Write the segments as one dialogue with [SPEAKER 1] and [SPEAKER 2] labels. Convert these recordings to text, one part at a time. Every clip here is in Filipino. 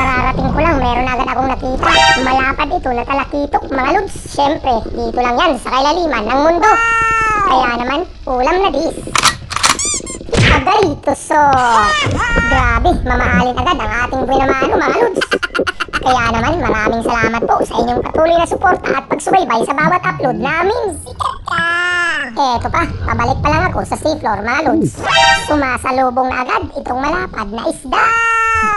[SPEAKER 1] Kararating ko lang, meron agad akong nakita. Malapad ito na talakitok mga lods. Siyempre, dito lang yan sa kailaliman ng mundo. Kaya naman, ulam na dis. Agarito so. Grabe, mamahalin agad ang ating buenamano mga lods. Kaya naman, maraming salamat po sa inyong patuloy na suporta at pagsubaybay sa bawat upload namin. Eto pa, pabalik pa lang ako sa seafloor mga lods. Sumasalubong na agad itong malapad na isda.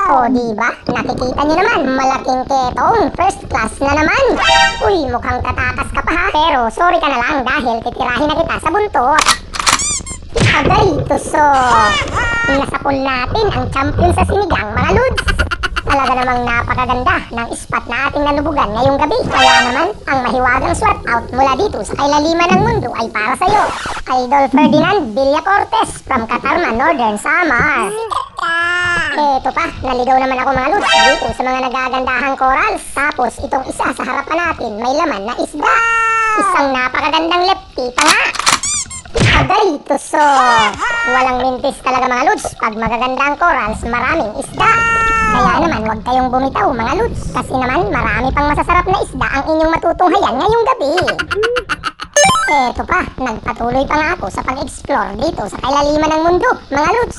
[SPEAKER 1] O diba, nakikita nyo naman, malaking ketong, first class na naman. Uy, mukhang tatakas ka pa ha. Pero sorry ka na lang dahil titirahin na kita sa buntot. Agarito so. Nasapul natin ang champion sa sinigang mga lods. Talaga namang napakaganda ng spot na ating nalubugan ngayong gabi. Kaya naman, ang mahiwagang swat out mula dito sa kailaliman ng mundo ay para sa'yo. Idol Ferdinand Villacortes from Catarman, Northern Samar. Eto pa, naligaw naman ako mga lods dito sa mga nagagandahang corals. Tapos itong isa sa harapan natin may laman na isda. Isang napakagandang lepti pa nga. Agarito so. Walang mintis talaga mga lods. Pag magaganda ang corals, maraming isda. Kaya naman, huwag kayong bumitaw mga lods. Kasi naman, marami pang masasarap na isda ang inyong matutunghayan ngayong gabi. Eto pa, nagpatuloy pa nga ako sa pag-explore dito sa kailaliman ng mundo, mga lods.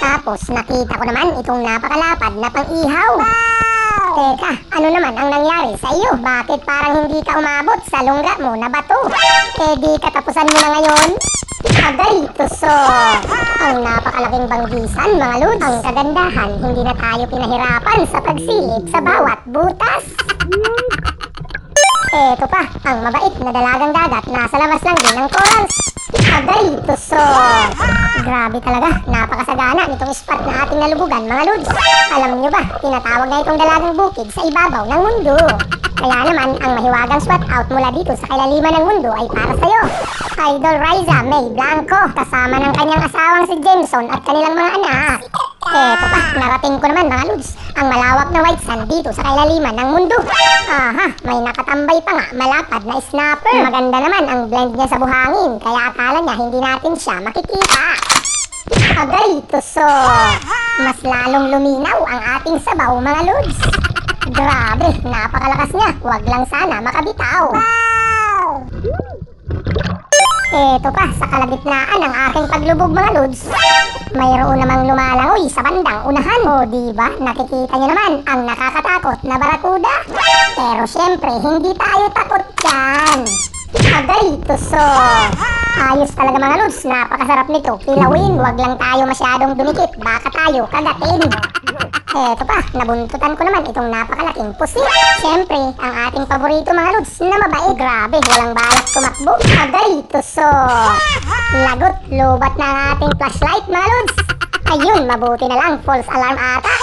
[SPEAKER 1] Tapos, nakita ko naman itong napakalapad na pang-ihaw. Teka, ano naman ang nangyari sa iyo? Bakit parang hindi ka umabot sa lungga mo na bato? Eh di katapusan mo na ngayon? Agarito so. Ang napakalaking banggisan mga lods. Ang kagandahan, hindi na tayo pinahirapan sa pagsilip sa bawat butas. Eto pa, ang mabait na dalagang dagat nasa labas lang din ng corals. Agarito so. Grabe talaga, napakasagana nitong spot na ating nalubugan mga lods. Alam nyo ba, tinatawag na itong dalagang bukid sa ibabaw ng mundo. Kaya naman, ang mahiwagang spot out mula dito sa kailaliman ng mundo ay para sa'yo. Idol Riza May Blanco, kasama ng kanyang asawang si Jameson at kanilang mga anak. Eto pa, narating ko naman mga lods, ang malawak na white sand dito sa kailaliman ng mundo. Aha, may nakatambay pa nga, malapad na snapper. Maganda naman ang blend niya sa buhangin, kaya akala niya hindi natin siya makikita. Agarito so. Mas lalong luminaw ang ating sabaw mga lods. Grabe, napakalakas niya, wag lang sana makabitaw. Eto pa, sa kalagitnaan ng aking paglubog mga lods, mayroon namang lumalangoy sa bandang unahan. O diba, nakikita nyo naman ang nakakatakot na barakuda. Pero syempre, hindi tayo takot dyan. Agarito so. Ayos talaga mga lods, napakasarap nito kilawin. Wag lang tayo masyadong dumikit, baka tayo kagatin. Eto pa, nabuntutan ko naman itong napakalaking pusit. Siyempre, ang ating paborito mga lods na mabait. Grabe, walang balak tumakbo. Agarito so. Lagot, lubat na ang ating flashlight mga lods. Ayun, mabuti na lang, false alarm ata.